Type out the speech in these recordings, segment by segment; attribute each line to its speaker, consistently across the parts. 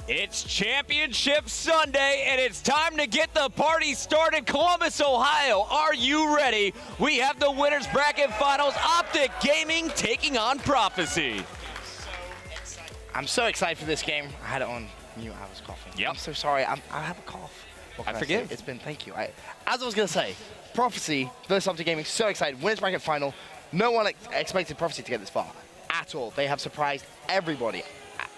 Speaker 1: It's Championship Sunday, and it's time to get the party started. Columbus, Ohio, are you ready? We have the winners bracket finals. OpTic Gaming taking on Prophecy.
Speaker 2: I'm so excited for this game. I had it on mute. I was coughing.
Speaker 1: Yep.
Speaker 2: I'm so sorry. I have a cough.
Speaker 1: I forgive.
Speaker 2: It's been, thank you. As I was going to say, Prophecy versus OpTic Gaming, so excited. Winners bracket final. No one expected Prophecy to get this far at all. They have surprised everybody.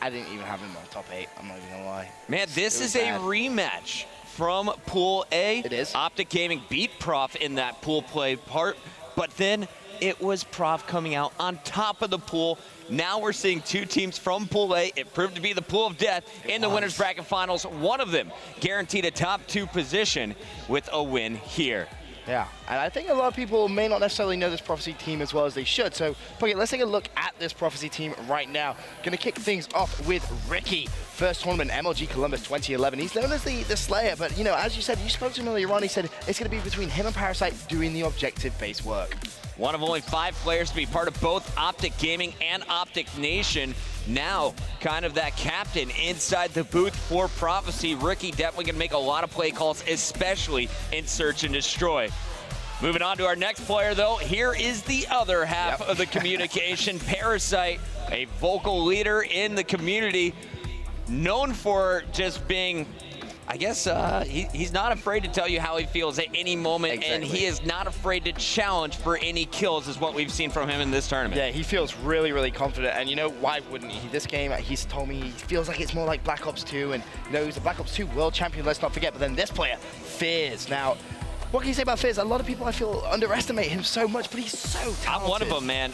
Speaker 2: I didn't even have him on top 8. I'm not even going to lie.
Speaker 1: Man, this is a rematch from Pool A.
Speaker 2: It is.
Speaker 1: OpTic Gaming beat Prof in that pool play part, but then it was Prof coming out on top of the pool. Now we're seeing two teams from Pool A. It proved to be the pool of death in the winners bracket finals. One of them guaranteed a top 2 position with a win here.
Speaker 2: Yeah, and I think a lot of people may not necessarily know this Prophecy team as well as they should. So, okay, let's take a look at this Prophecy team right now. Gonna kick things off with Ricky. First tournament, MLG Columbus 2011. He's known as the Slayer, but you know, as you said, you spoke to him earlier on, he said it's gonna be between him and Parasite doing the objective-based work.
Speaker 1: One of only 5 players to be part of both OpTic Gaming and OpTic Nation. Now, kind of that captain inside the booth for Prophecy. Ricky definitely going to make a lot of play calls, especially in Search and Destroy. Moving on to our next player, though, here is the other half of the communication. Parasite, a vocal leader in the community, known for just being, I guess, he's not afraid to tell you how he feels at any moment, and he is not afraid to challenge for any kills, is what we've seen from him in this tournament.
Speaker 2: Yeah, he feels really, really confident, and you know, why wouldn't he? This game, he's told me he feels like it's more like Black Ops 2, and you know, he's a Black Ops 2 world champion, let's not forget, but then this player, Fears. Now, what can you say about Fears? A lot of people, I feel, underestimate him so much, but he's so talented.
Speaker 1: I'm one of them, man.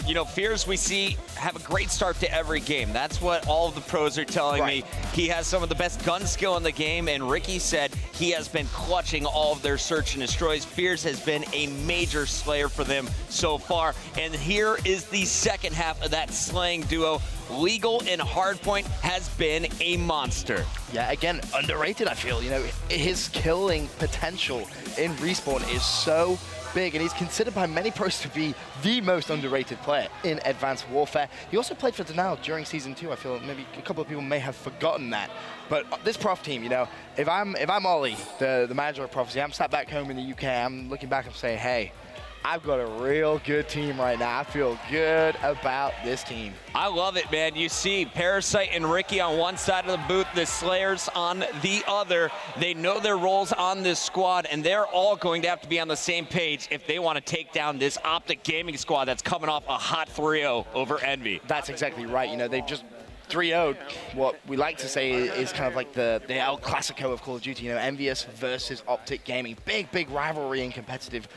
Speaker 1: You know, Fears, we see, have a great start to every game. That's what all of the pros are telling me. He has some of the best gun skill in the game, and Ricky said he has been clutching all of their Search and Destroys. Fears has been a major slayer for them so far, and here is the second half of that slaying duo. Legal and Hardpoint has been a monster.
Speaker 2: Yeah, again, underrated, I feel. You know, his killing potential in Respawn is so big, and he's considered by many pros to be the most underrated player in Advanced Warfare. He also played for Denial during Season 2. I feel maybe a couple of people may have forgotten that. But this Prof team, you know, if I'm Ollie, the manager of Prophecy, I'm sat back home in the UK, I'm looking back and saying, hey, I've got a real good team right now. I feel good about this team.
Speaker 1: I love it, man. You see Parasite and Ricky on one side of the booth, the Slayers on the other. They know their roles on this squad, and they're all going to have to be on the same page if they want to take down this OpTic Gaming squad that's coming off a hot 3-0 over Envy.
Speaker 2: That's exactly right. You know, they've just 3-0'd what we like to say is kind of like the El Clasico of Call of Duty, you know, Envious versus OpTic Gaming. Big rivalry and competitive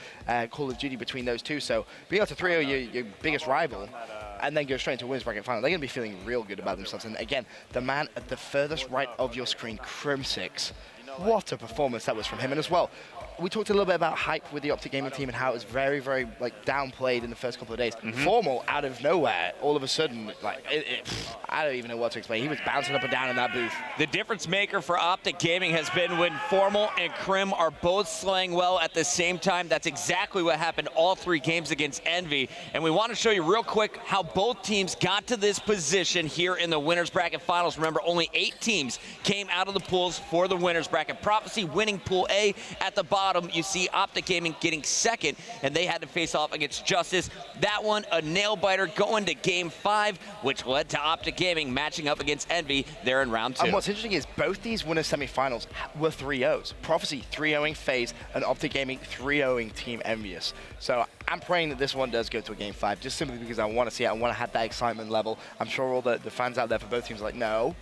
Speaker 2: Call of Duty between those two. So being able to 3-0 your biggest rival and then go straight into winners bracket final, they're going to be feeling real good about themselves. And again, the man at the furthest right of your screen, Crim6, what a performance that was from him. And as well, we talked a little bit about hype with the OpTic Gaming team and how it was very, very like downplayed in the first couple of days. Formal out of nowhere, all of a sudden, like I don't even know what to explain. He was bouncing up and down in that booth.
Speaker 1: The difference maker for OpTic Gaming has been when Formal and Crim are both slaying well at the same time. That's exactly what happened all 3 games against Envy. And we want to show you real quick how both teams got to this position here in the winners bracket finals. Remember, only 8 teams came out of the pools for the winners bracket. Prophecy winning Pool A at the bottom. You see OpTic Gaming getting second, and they had to face off against Justice. That one, a nail-biter going to Game 5, which led to OpTic Gaming matching up against Envy there in round 2.
Speaker 2: And what's interesting is both these winners semifinals were 3-0s. Prophecy 3-0ing FaZe, and OpTic Gaming 3-0ing Team Envious. So I'm praying that this one does go to a Game 5, just simply because I want to see it. I want to have that excitement level. I'm sure all the fans out there for both teams are like, no,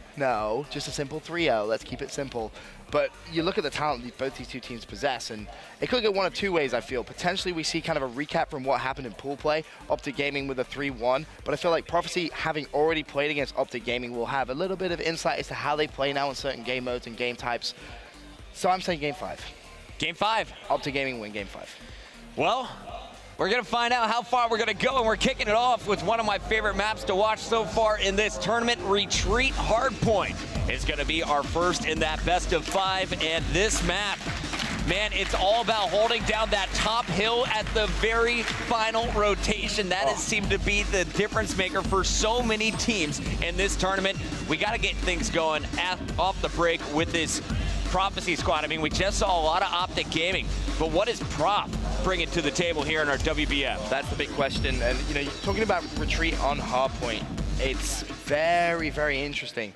Speaker 2: just a simple 3-0. Let's keep it simple. But you look at the talent both these two teams possess, and it could go one of 2 ways, I feel. Potentially we see kind of a recap from what happened in pool play, OpTic Gaming with a 3-1, but I feel like Prophecy, having already played against OpTic Gaming, will have a little bit of insight as to how they play now in certain game modes and game types. So I'm saying Game 5.
Speaker 1: Game 5.
Speaker 2: OpTic Gaming win Game 5.
Speaker 1: Well, we're going to find out how far we're going to go, and we're kicking it off with one of my favorite maps to watch so far in this tournament, Retreat Hardpoint. It's going to be our first in that best of 5, and this map Man, it's all about holding down that top hill at the very final rotation. That has seemed to be the difference maker for so many teams in this tournament. We got to get things going off the break with this Prophecy squad. I mean, we just saw a lot of OpTic gaming, but what is Prof bringing to the table here in our WBF?
Speaker 2: That's the big question. And, you know, you're talking about retreat on hardpoint. It's very, very interesting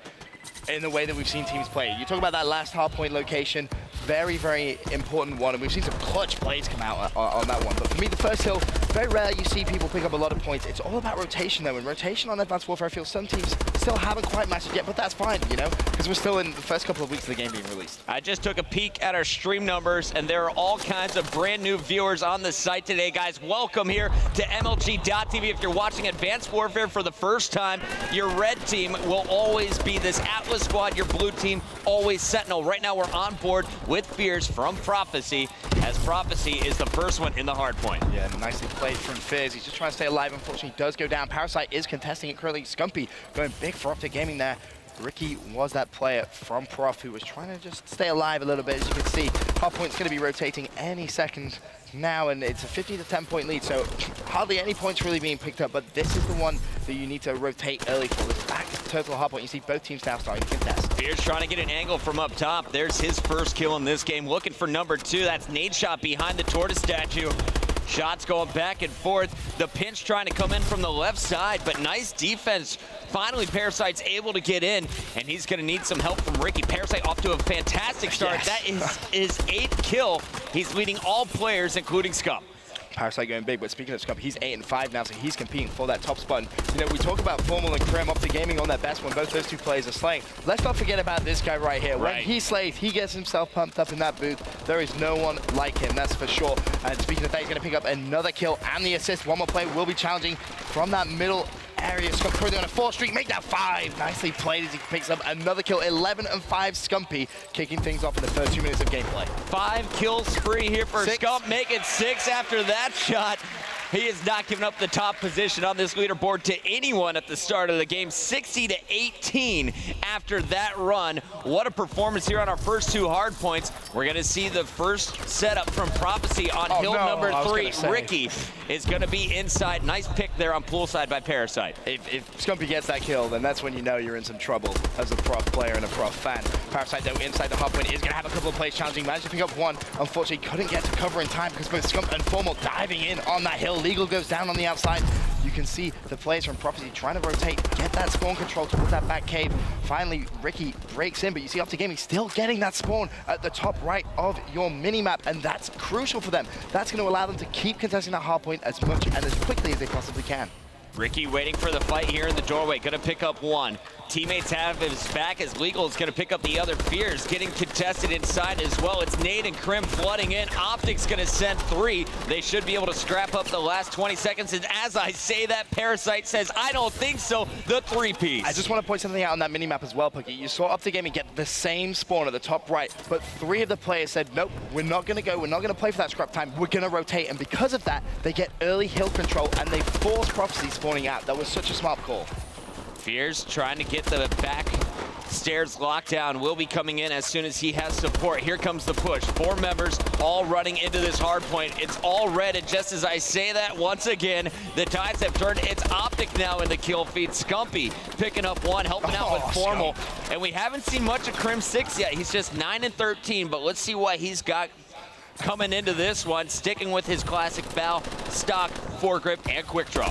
Speaker 2: in the way that we've seen teams play. You talk about that last hardpoint location, very, very important one, and we've seen some clutch plays come out on that one. But for me, the first hill, very rare you see people pick up a lot of points. It's all about rotation, though, and rotation on Advanced Warfare, I feel some teams still haven't quite matched it yet, but that's fine, you know, because we're still in the first couple of weeks of the game being released.
Speaker 1: I just took a peek at our stream numbers, and there are all kinds of brand new viewers on the site today, guys. Welcome here to MLG.TV. If you're watching Advanced Warfare for the first time, your red team will always be this Atlas squad, your blue team always Sentinel. Right now we're on board with Fears from Prophecy, as Prophecy is the first one in the hard point.
Speaker 2: Yeah, nicely played from Fears. He's just trying to stay alive. Unfortunately, he does go down. Parasite is contesting it currently. Scumpy going big for OpTic Gaming there. Ricky was that player from Prof who was trying to just stay alive a little bit. As you can see, hardpoint's going to be rotating any second now, and it's a 15 to 10 point lead, so hardly any points really being picked up, but this is the one that you need to rotate early for. This back to total hardpoint. You see both teams now starting to contest.
Speaker 1: Fears trying to get an angle from up top. There's his first kill in this game. Looking for number 2. That's nade shot behind the tortoise statue. Shots going back and forth. The pinch trying to come in from the left side, but nice defense. Finally, Parasite's able to get in, and he's going to need some help from Ricky. Parasite off to a fantastic start.
Speaker 2: Yes.
Speaker 1: That is his 8th kill. He's leading all players, including Scum.
Speaker 2: Parasite going big, but speaking of Scump, he's 8 and 5 now, so he's competing for that top spot. And, you know, we talk about Formal and Krim OpTic Gaming on their best when both those two players are slaying. Let's not forget about this guy right here. When he slays, he gets himself pumped up in that booth. There is no one like him, that's for sure. And speaking of that, he's going to pick up another kill and the assist. One more player will be challenging from that middle area. Scump currently on a 4 streak, make that 5. Nicely played as he picks up another kill. 11 and 5 Scumpy, kicking things off in the first 2 minutes of gameplay.
Speaker 1: 5 kill spree here for Scump, making 6 after that shot. He is not giving up the top position on this leaderboard to anyone at the start of the game. 60 to 18 after that run. What a performance here on our first 2 hard points. We're going to see the first setup from Prophecy on hill number 3. Ricky is going to be inside. Nice pick there on poolside by Parasite.
Speaker 2: If Scumpy gets that kill, then that's when you know you're in some trouble as a Prof player and a Prof fan. Parasite, though, inside the hard point is going to have a couple of plays challenging. Managed to pick up one. Unfortunately, couldn't get to cover in time because both Scump and Formal diving in on that hill. Legal goes down on the outside. You can see the players from Prophecy trying to rotate, get that spawn control towards that back cave. Finally, Ricky breaks in, but you see OpTic Gaming still getting that spawn at the top right of your minimap, and that's crucial for them. That's going to allow them to keep contesting that hard point as much and as quickly as they possibly can.
Speaker 1: Ricky waiting for the fight here in the doorway, gonna pick up one. Teammates have his back as Legal is gonna pick up the other. Fears getting contested inside as well. It's Nate and Krim flooding in. OpTic's gonna send 3. They should be able to scrap up the last 20 seconds. And as I say that, Parasite says, I don't think so, the 3-piece.
Speaker 2: I just want to point something out on that minimap as well, Pookie. You saw OpTic Gaming get the same spawn at the top right, but 3 of the players said, nope, we're not gonna go, we're not gonna play for that scrap time, we're gonna rotate. And because of that, they get early hill control and they force Prophecy spawning out. That was such a smart call.
Speaker 1: Fears trying to get the back stairs locked down. Will be coming in as soon as he has support. Here comes the push. 4 members all running into this hard point. It's all red, and just as I say that, once again, the tides have turned. It's OpTic now in the kill feed. Scumpy picking up 1, helping out with Formal. And we haven't seen much of Krim 6 yet. He's just 9 and 13, but let's see what he's got coming into this one, sticking with his classic bow, stock, foregrip, and quick draw.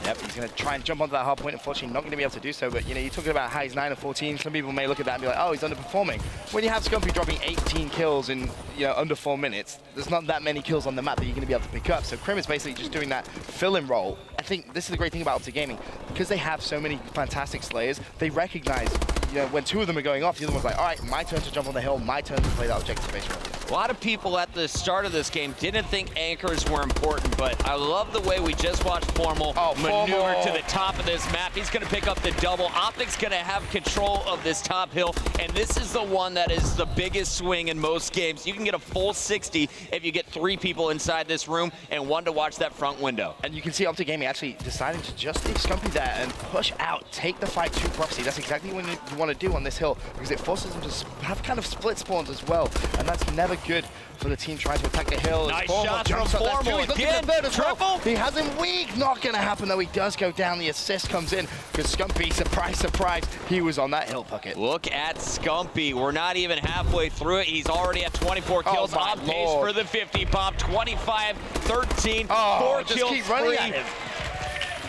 Speaker 2: Yep, he's going to try and jump onto that hard point. Unfortunately, not going to be able to do so. But, you know, you're talking about how he's 9 and 14. Some people may look at that and be like, oh, he's underperforming. When you have Scumpy dropping 18 kills in, you know, under 4 minutes, there's not that many kills on the map that you're going to be able to pick up. So Krim is basically just doing that fill-in role. I think this is the great thing about OpTic Gaming. Because they have so many fantastic slayers, they recognize, you know, when 2 of them are going off, the other one's like, all right, my turn to jump on the hill, my turn to play that objective-based role.
Speaker 1: A lot of people at the start of this game didn't think anchors were important, but I love the way we just watched Formal maneuver to the top of this map. He's going to pick up the double. OpTic's going to have control of this top hill, and this is the one that is the biggest swing in most games. You can get a full 60 if you get 3 people inside this room and 1 to watch that front window.
Speaker 2: And you can see OpTic Gaming actually deciding to just leave Scumpy there and push out, take the fight to Prophecy. That's exactly what you want to do on this hill, because it forces them to have kind of split spawns as well, and that's never good for the team trying to attack the hill.
Speaker 1: Nice shots from Formal again. Triple.
Speaker 2: He has him weak. Not going to happen, though. He does go down. The assist comes in because Scumpy, surprise, surprise, he was on that hill bucket.
Speaker 1: Look at Scumpy. We're not even halfway through it. He's already at 24 kills, on pace for the 50 bomb. 25, 13, 4 kills free.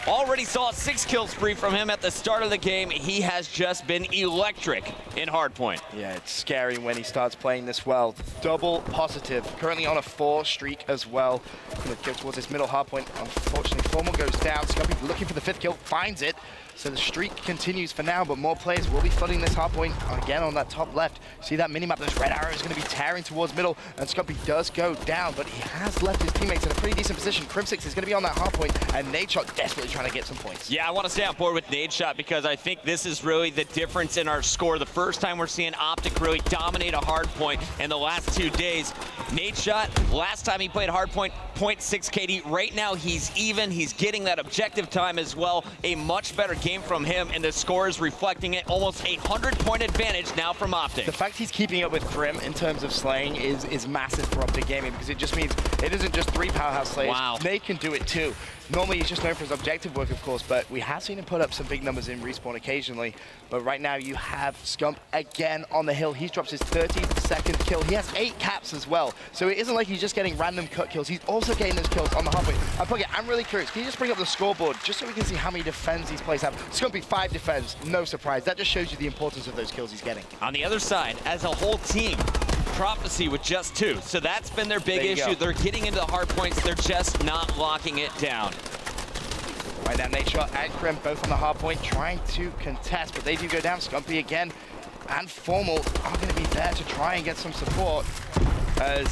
Speaker 1: Already saw a 6 kill spree from him at the start of the game. He has just been electric in hardpoint.
Speaker 2: Yeah, it's scary when he starts playing this well. Double positive, currently on a 4 streak as well. Gonna go towards this middle hardpoint. Unfortunately, Formal goes down. Scumpy looking for the 5th kill, finds it. So the streak continues for now, but more players will be flooding this hardpoint again on that top left. See that minimap, those red arrows going to be tearing towards middle, and Scumpy does go down, but he has left his teammates in a pretty decent position. Crimsix is going to be on that hardpoint, and Nadeshot desperately trying to get some points.
Speaker 1: Yeah, I want to stay on board with Nadeshot because I think this is really the difference in our score. The first time we're seeing OpTic really dominate a hardpoint in the last 2 days. Nadeshot, last time he played hardpoint, 0.6 KD. Right now he's even. He's getting that objective time as well. A much better game from him, and the score is reflecting it. Almost a 100-point advantage now from OpTic.
Speaker 2: The fact he's keeping up with Grim in terms of slaying is massive for OpTic Gaming, because it just means it isn't just 3 powerhouse slayers.
Speaker 1: Wow.
Speaker 2: They can do it too. Normally he's just known for his objective work, of course, but we have seen him put up some big numbers in respawn occasionally. But right now you have Scump again on the hill. He drops his 32nd kill. He has 8 caps as well. So it isn't like he's just getting random cut kills. He's also getting those kills on the hardpoint. I'm really curious. Can you just bring up the scoreboard just so we can see how many defends these players have? Scumpy 5 defends, no surprise. That just shows you the importance of those kills he's getting.
Speaker 1: On the other side, as a whole team, Prophecy with just 2. So that's been their big issue. They're getting into the hard points. They're just not locking it down.
Speaker 2: Right now, Nadeshot and Grim both on the hard point trying to contest, but they do go down. Scumpy again and Formal are going to be there to try and get some support as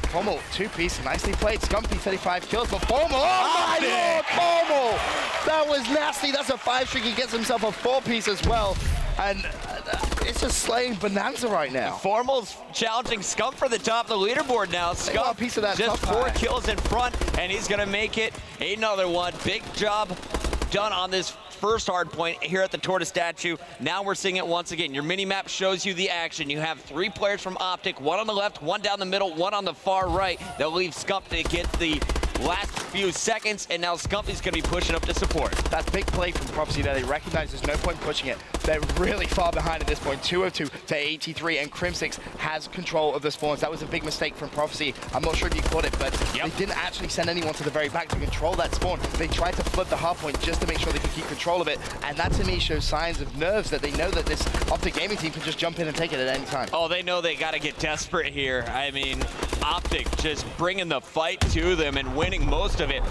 Speaker 2: Formal 2-piece, nicely played. Scumpy 35 kills, but Formal, oh my lord, Formal! That was nasty. That's a 5 streak. He gets himself a 4-piece as well. And it's just slaying bonanza right now.
Speaker 1: Formal's challenging Scump for the top of the leaderboard now. Scump
Speaker 2: piece of that
Speaker 1: just 4 kills in front, and he's going to make it another one. Big job done on this first hard point here at the Tortoise statue. Now we're seeing it once again. Your mini-map shows you the action. You have 3 players from OpTic, 1 on the left, 1 down the middle, 1 on the far right. They'll leave Scump to get the last few seconds, and now Scumpy's going to be pushing up to support.
Speaker 2: That big play from Prophecy there. They recognize there's no point pushing it. They're really far behind at this point, 202 to 83, and Crimsix has control of the spawns. That was a big mistake from Prophecy. I'm not sure if you caught it, but they didn't actually send anyone to the very back to control that spawn. They tried to flood the hard point just to make sure they could keep control of it, and that to me shows signs of nerves, that they know that this OpTic Gaming team can just jump in and take it at any time.
Speaker 1: Oh, they know they got to get desperate here. I mean, OpTic just bringing the fight to them and winning most of it.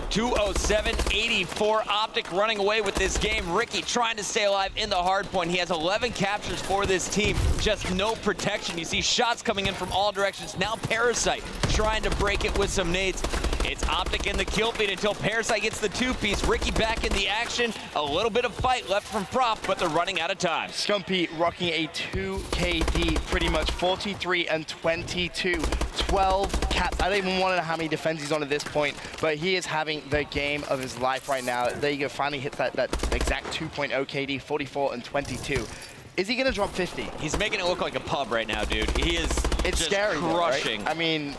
Speaker 1: 207-84, OpTic running away with this game. Ricky trying to stay alive in the hard point. He has 11 captures for this team, just no protection. You see shots coming in from all directions. Now Parasite trying to break it with some nades. It's OpTic in the kill feed until Parasite gets the 2-piece. Ricky back in the action. A little bit of fight left from Prof, but they're running out of time.
Speaker 2: Scumpy rocking a 2 KD, pretty much 43 and 22. 12 caps. I don't even want to know how many defense he's on at this point, but he is having the game of his life right now. There you go, finally hits that exact 2.0 KD, 44 and 22. Is he going to drop 50?
Speaker 1: He's making it look like a pub right now, dude. He is
Speaker 2: it's
Speaker 1: just
Speaker 2: scary,
Speaker 1: crushing.
Speaker 2: Though, right? I mean,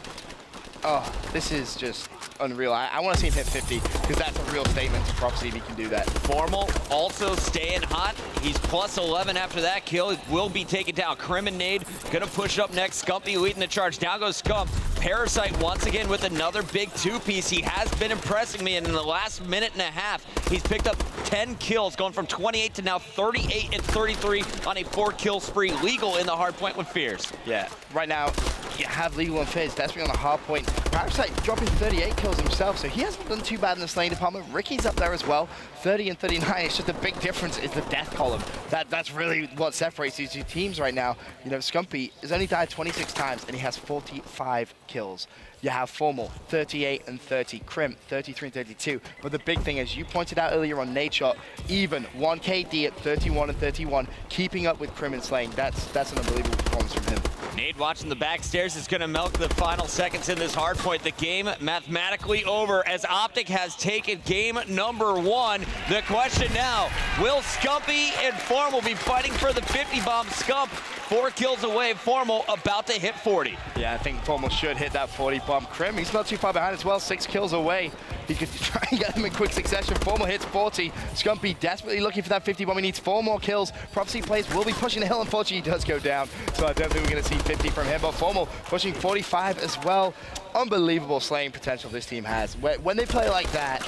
Speaker 2: oh, this is just unreal. I want to see him hit 50, because that's a real statement to Prophecy if he can do that.
Speaker 1: Formal also staying hot. He's plus 11 after that kill. He will be taken down. Crim and Nade gonna push up next. Scumpy leading the charge. Down goes Scump. Parasite once again with another big 2-piece. He has been impressing me, and in the last minute and a half, he's picked up 10 kills, going from 28 to now 38 and 33 on a 4-kill spree. Legal in the hard point with Fears.
Speaker 2: Yeah, right now, you have Legal and Fizz desperately on the hard point. Parasite dropping 38 kills himself, so he hasn't done too bad in the slaying department. Ricky's up there as well, 30 and 39. It's just a big difference is the death column. That's really what separates these two teams right now. You know, Scumpy has only died 26 times, and he has 45 kills. You have Formal, 38 and 30. Crim, 33 and 32. But the big thing, as you pointed out earlier on Nadeshot, even 1 KD at 31 and 31, keeping up with Crim and slaying. That's an unbelievable performance from him.
Speaker 1: Nade watching the back stairs is going to milk the final seconds in this hard point, the game mathematically over as OpTic has taken game number 1. The question now, will Scumpy and Formal be fighting for the 50 bomb? Scump 4 kills away, Formal about to hit 40.
Speaker 2: Yeah, I think Formal should hit that 40 bomb. Krim, he's not too far behind as well, 6 kills away. He could try and get them in quick succession. Formal hits 40. Scumpy desperately looking for that 50 bomb. He needs 4 more kills. Prophecy plays will be pushing the hill. Unfortunately, he does go down. So I don't think we're going to see 50 from him. But Formal pushing 45 as well. Unbelievable slaying potential this team has. When they play like that,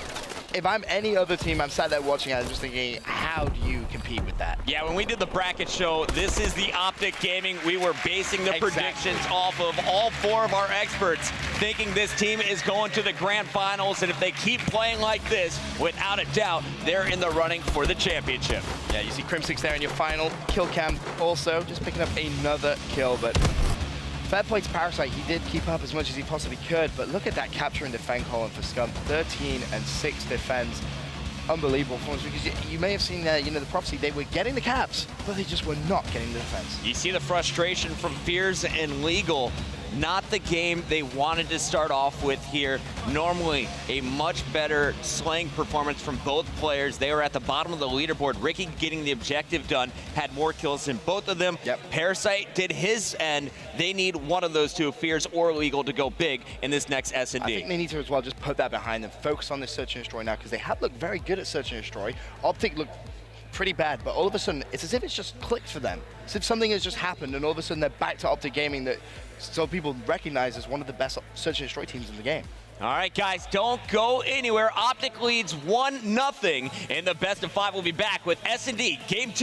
Speaker 2: if I'm any other team, I'm sat there watching, I'm just thinking, how do you compete with that?
Speaker 1: Yeah, when we did the bracket show, this is the OpTic Gaming. We were basing the predictions off of all 4 of our experts, thinking this team is going to the grand finals, and if they keep playing like this, without a doubt, they're in the running for the championship.
Speaker 2: Yeah, you see Crim6 there in your final kill cam also, just picking up another kill, but fair play to Parasite. He did keep up as much as he possibly could, but look at that capture and defend column for Scump. 13 and 6 defends. Unbelievable performance, because you may have seen the Prophecy, they were getting the caps, but they just were not getting the defense.
Speaker 1: You see the frustration from Fears and Legal. Not the game they wanted to start off with here. Normally, a much better slaying performance from both players. They were at the bottom of the leaderboard. Ricky getting the objective done, had more kills than both of them.
Speaker 2: Yep.
Speaker 1: Parasite did his end. They need one of those two, Fears or Legal, to go big in this next S&D.
Speaker 2: I think they need to as well just put that behind them. Focus on this Search and Destroy now, because they have looked very good at Search and Destroy. OpTic looked pretty bad, but all of a sudden, it's as if it's just clicked for them. As if something has just happened, and all of a sudden they're back to OpTic Gaming, that so people recognize as one of the best Search and Destroy teams in the game.
Speaker 1: All right, guys, don't go anywhere. OpTic leads 1-0 in the best of 5. We'll be back with S&D Game 2.